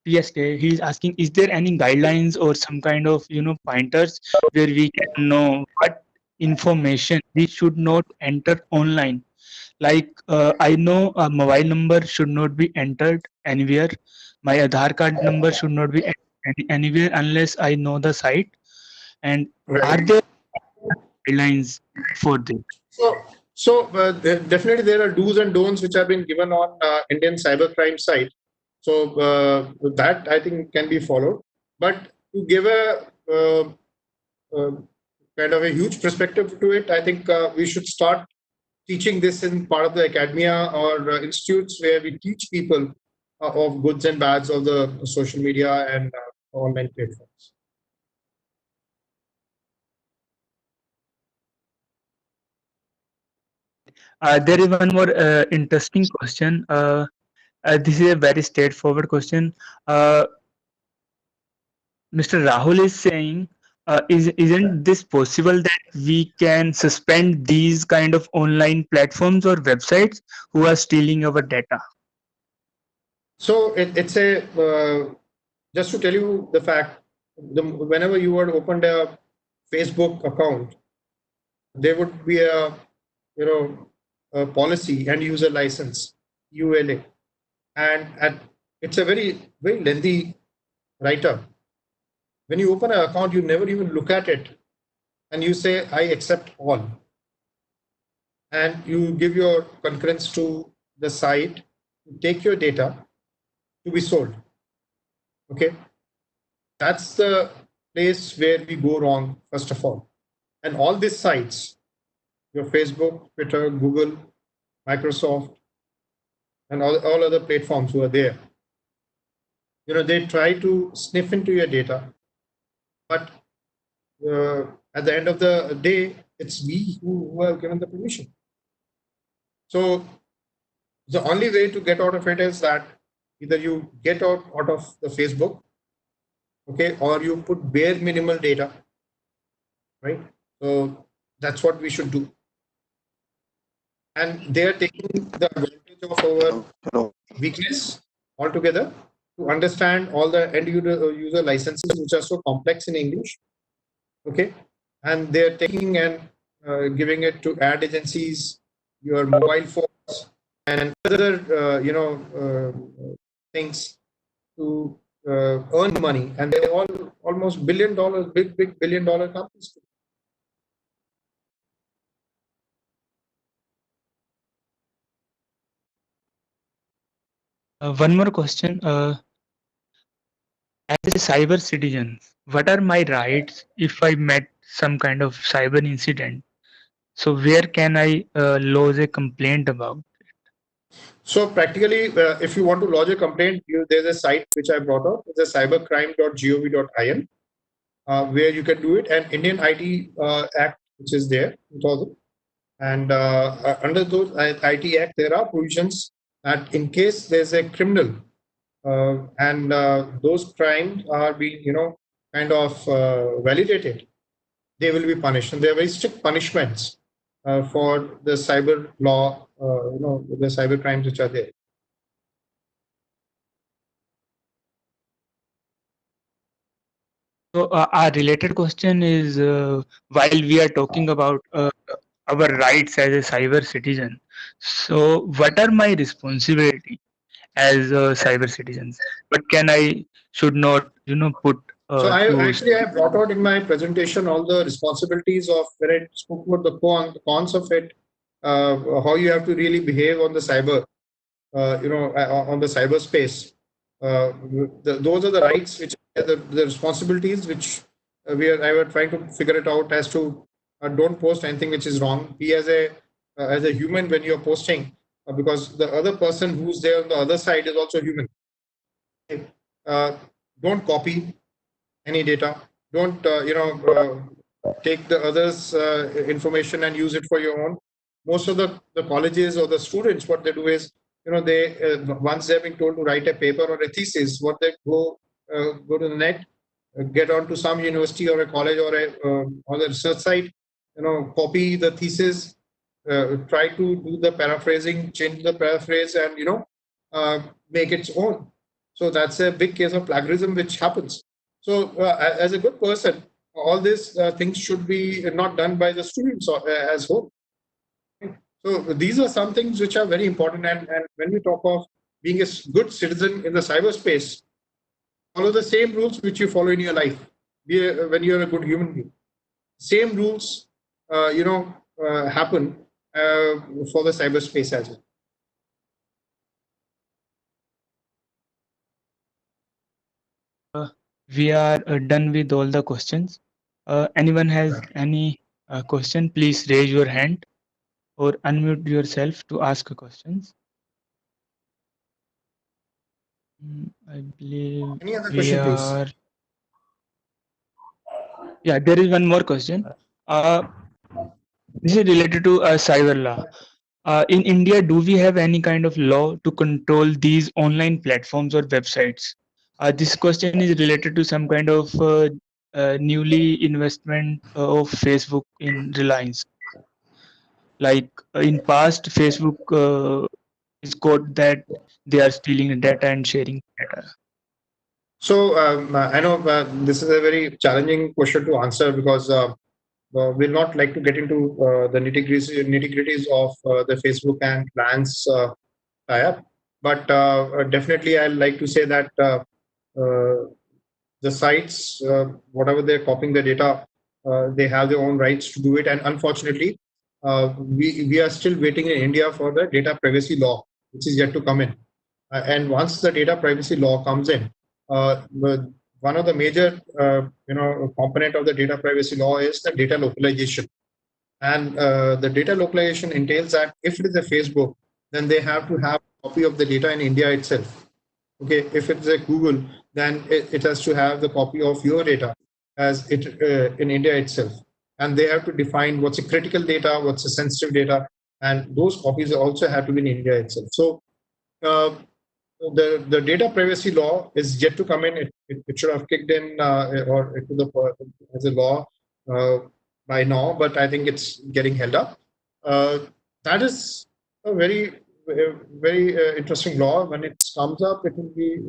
PSK. He is asking, is there any guidelines or some kind of pointers where we can know what information we should not enter online? Like I know a mobile number should not be entered anywhere. My Aadhaar card number should not be anywhere unless I know the site. And are Right. there guidelines for this? Definitely there are do's and don'ts which have been given on Indian cybercrime site. So that I think can be followed. But to give a kind of a huge perspective to it, I think we should start teaching this in part of the academia or institutes where we teach people of goods and bads of the social media and online platforms. There is one more interesting question. This is a very straightforward question. Mr. Rahul is saying, isn't this possible that we can suspend these kind of online platforms or websites who are stealing our data? So it's a just to tell you the fact, whenever you had opened a Facebook account, there would be a policy and user license ULA, and it's a very lengthy write-up. When you open an account, you never even look at it, and you say I accept all, and you give your concurrence to the site to take your data to be sold. Okay, that's the place where we go wrong, first of all. And all these sites, your Facebook, Twitter, Google, Microsoft, and all other platforms who are there, they try to sniff into your data, but at the end of the day, it's we who have given the permission. So the only way to get out of it is that either you get out of the Facebook, okay, or you put bare minimal data, right? So that's what we should do. And they are taking the advantage of our weakness altogether to understand all the end user licenses, which are so complex in English. Okay, and they're taking and giving it to ad agencies your mobile phones, and other things to earn money, and they all almost $1 billion, big $1 billion companies. One more question. As a cyber citizen, what are my rights if I met some kind of cyber incident? So where can I lodge a complaint about? So practically, if you want to lodge a complaint, there's a site which I brought up. It's a cybercrime.gov.in, where you can do it. And Indian IT Act, which is there, 2000. And under those IT Act, there are provisions that in case there's a criminal and those crimes are being, kind of validated, they will be punished. And there are very strict punishments for the cyber law, the cyber crimes which are there. So our related question is, while we are talking about our rights as a cyber citizen, so what are my responsibility as a cyber citizens? What can I should not put So to I brought out in my presentation all the responsibilities of when I spoke about the cons of it, how you have to really behave on the cyber, on the cyberspace. Those are the rights which are the responsibilities which I were trying to figure it out as to don't post anything which is wrong. Be as a human when you're posting, because the other person who's there on the other side is also human. Uh, don't copy any data. Don't take the others' information and use it for your own. Most of the colleges or the students, what they do is, they once they've been told to write a paper or a thesis, what they go to the net, get onto some university or a college or a research site, copy the thesis, try to do the paraphrasing, change the paraphrase, and make its own. So that's a big case of plagiarism which happens. So as a good person, all these things should be not done by the students as whole. So these are some things which are very important. And when we talk of being a good citizen in the cyberspace, follow the same rules which you follow in your life. When you're a good human being, same rules, happen for the cyberspace as well. We are done with all the questions. Anyone has any question, please raise your hand or unmute yourself to ask questions. I believe Any other we question, please? are. Yeah, there is one more question. This is related to cyber law. In India, do we have any kind of law to control these online platforms or websites? This question is related to some kind of newly investment of Facebook in Reliance. Like in past, Facebook is caught that they are stealing data and sharing data. So I know this is a very challenging question to answer because we'll not like to get into the nitty-gritties of the Facebook and plans tie-up, but definitely I'd like to say that the sites, whatever they're copying the data, they have their own rights to do it. And unfortunately, we are still waiting in India for the data privacy law, which is yet to come in. And once the data privacy law comes in, one of the major component of the data privacy law is the data localization. And the data localization entails that if it is a Facebook, then they have to have a copy of the data in India itself. Okay, if it's a Google, then it has to have the copy of your data as it in India itself. And they have to define what's a critical data, what's a sensitive data, and those copies also have to be in India itself. So the data privacy law is yet to come in. It should have kicked in or into as a law by now, but I think it's getting held up. That is a very interesting law. When it comes up, it will be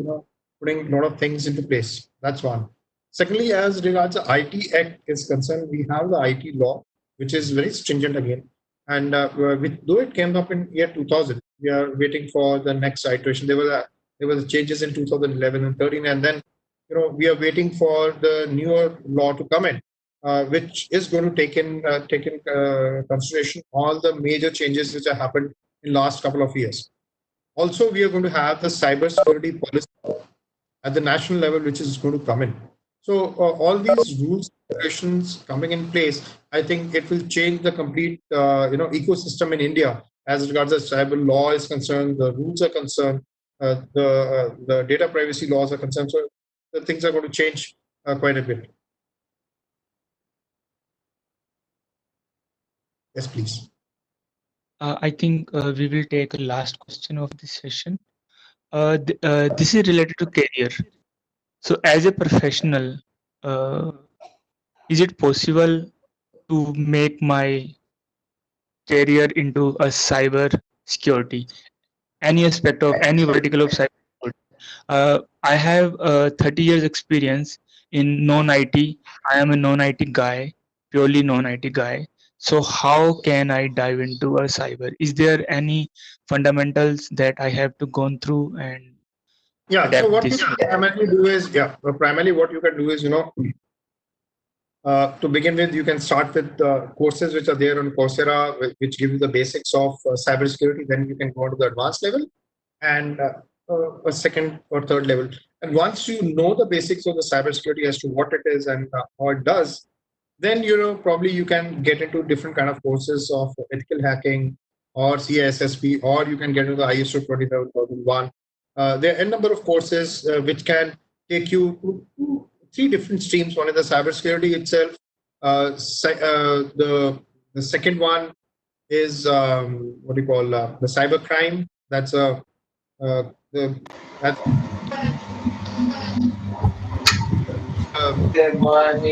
putting a lot of things into place. That's one. Secondly, as regards the IT Act is concerned, we have the IT law, which is very stringent again. And though it came up in year 2000, we are waiting for the next iteration. There were changes in 2011 and 13, and then we are waiting for the newer law to come in, which is going to take in consideration all the major changes which have happened in last couple of years. Also, we are going to have the cybersecurity policy at the national level, which is going to come in. So all these rules regulations coming in place, I think it will change the complete ecosystem in India as regards the cyber law is concerned, the rules are concerned, the data privacy laws are concerned. So the things are going to change quite a bit. Yes, please. I think we will take a last question of this session. This is related to career. So, as a professional, is it possible to make my career into a cyber security? Any aspect of any vertical of cyber security? I have 30 years experience in non-IT. I am a non-IT guy, purely non-IT guy. So how can I dive into a cyber? Is there any fundamentals that I have to go through and Yeah. So adapt what you this? can primarily do is, primarily what you can do is, to begin with, you can start with courses which are there on Coursera, which give you the basics of cybersecurity. Then you can go to the advanced level and a second or third level. And once you know the basics of the cybersecurity as to what it is and how it does, then probably you can get into different kind of courses of ethical hacking or CISSP, or you can get into the ISO 27001. There are a number of courses which can take you to three different streams. One is the cybersecurity itself. The second one is what do you call the cybercrime. That's a the that's always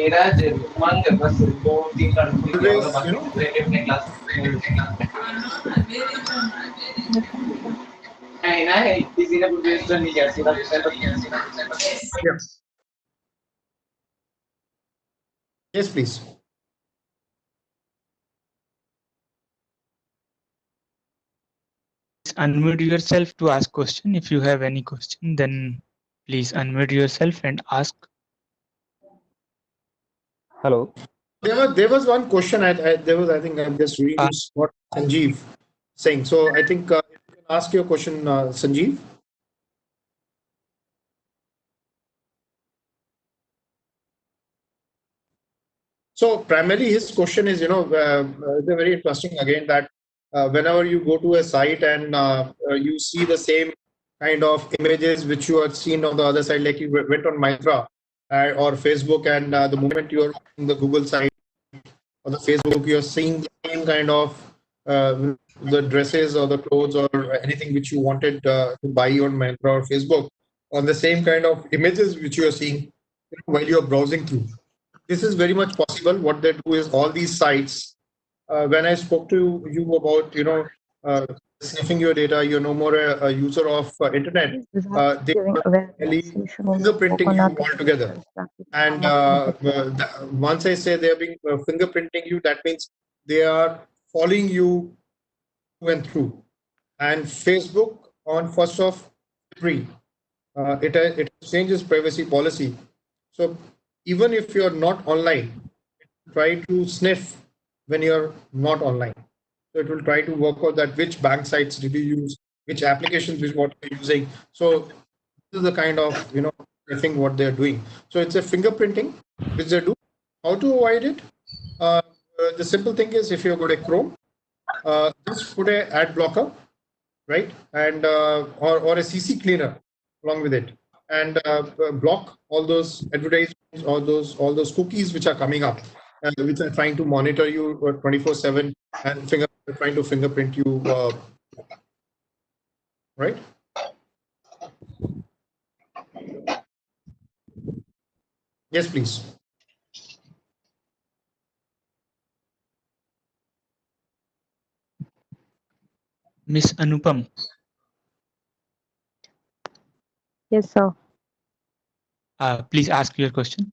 yeah. Yes, please. Unmute yourself to ask question. If you have any question, then please unmute yourself and ask. Hello. There was one question. I think I'm just reading what Sanjeev saying. So I think you can ask your question, Sanjeev. So primarily his question is, they're very interesting again that whenever you go to a site and you see the same kind of images which you had seen on the other side, like you went on Myntra or Facebook, and the moment you are on the Google site or the Facebook, you're seeing the same kind of the dresses or the clothes or anything which you wanted to buy on Myntra or Facebook, on the same kind of images which you are seeing while you're browsing through. This is very much possible. What they do is all these sites. When I spoke to you about sniffing your data, you're no more a user of internet. They are really fingerprinting you altogether. And once I say they're being fingerprinting you, that means they are following you through and through. And Facebook on 1st of February, it changes privacy policy. So even if you're not online, try to sniff when you're not online. So it will try to work out that which bank sites did you use, which applications which what you're using. So this is the kind of sniffing what they're doing. So it's a fingerprinting which they do. How to avoid it? The simple thing is, if you go to Chrome, just put a ad blocker, right, and or a CC cleaner along with it, and block all those advertisements, all those cookies which are coming up, which are trying to monitor you 24/7 and trying to fingerprint you, right? Yes, please. Miss Anupam. Yes, sir. Please ask your question.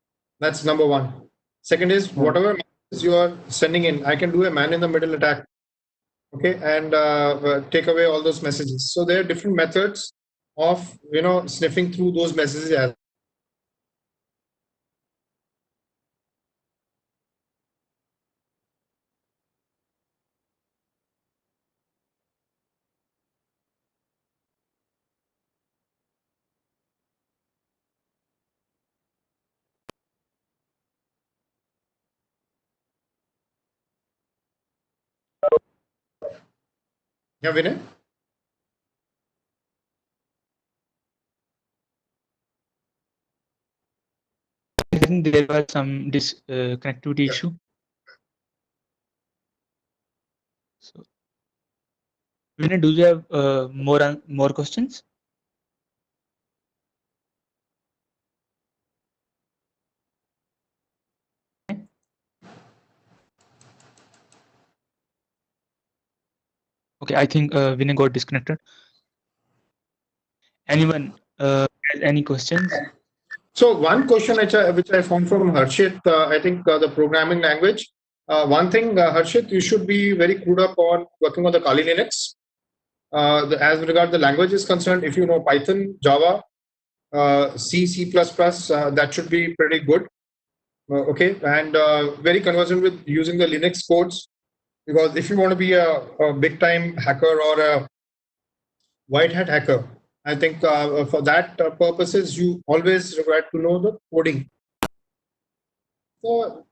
That's number one. Second is whatever messages you are sending in, I can do a man in the middle attack. Okay, and take away all those messages. So there are different methods of sniffing through those messages as yeah, Vinay. I think there was some connectivity Yeah. issue. So, Vinay, do you have more questions? Okay, I think Vinay got disconnected. Anyone has any questions? So one question which I found from Harshit, I think the programming language. One thing, Harshit, you should be very clued up on working on the Kali Linux. As regard the language is concerned, if you know Python, Java, C, C++, that should be pretty good. Okay, and very conversant with using the Linux codes, because if you want to be a big time hacker or a white hat hacker, I think for that purposes, you always require to know the coding, the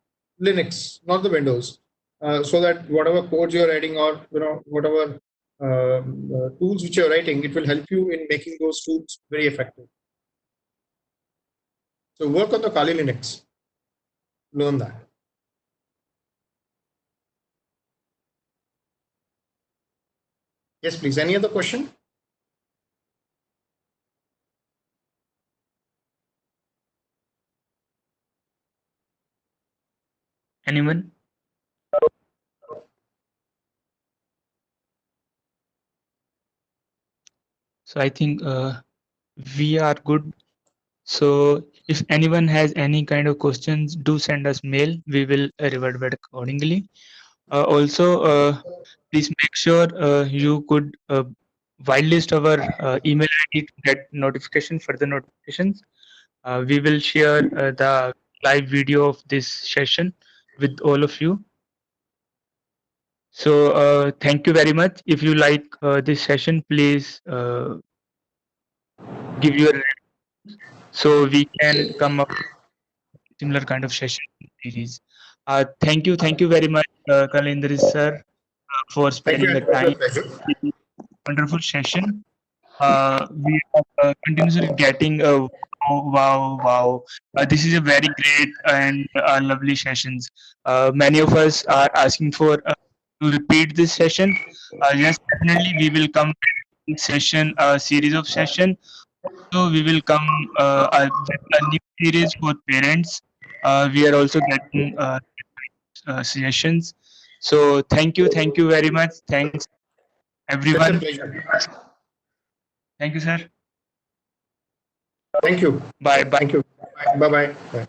Linux, not the Windows, so that whatever codes you're writing or whatever tools which you're writing, it will help you in making those tools very effective. So work on the Kali Linux, learn that. Yes, please. Any other question? Anyone? So I think we are good. So if anyone has any kind of questions, do send us mail. We will revert back accordingly. Also, please make sure you could whitelist our email ID to get notification for the notifications. We will share the live video of this session with all of you. So thank you very much. If you like this session, please give your so we can come up with similar kind of session series. Thank you very much, Col Inderjeet sir, for Thank you. spending the It was a time. pleasure. Wonderful session. We are continuously getting wow. This is a very great and lovely sessions. Many of us are asking for to repeat this session. Yes, definitely we will come with session, series of session. So we will come with a new series for parents. We are also getting suggestions. So thank you very much. Thanks It's a everyone. pleasure. Thank you, sir. Thank you. Bye. Thank you. Bye bye. Bye.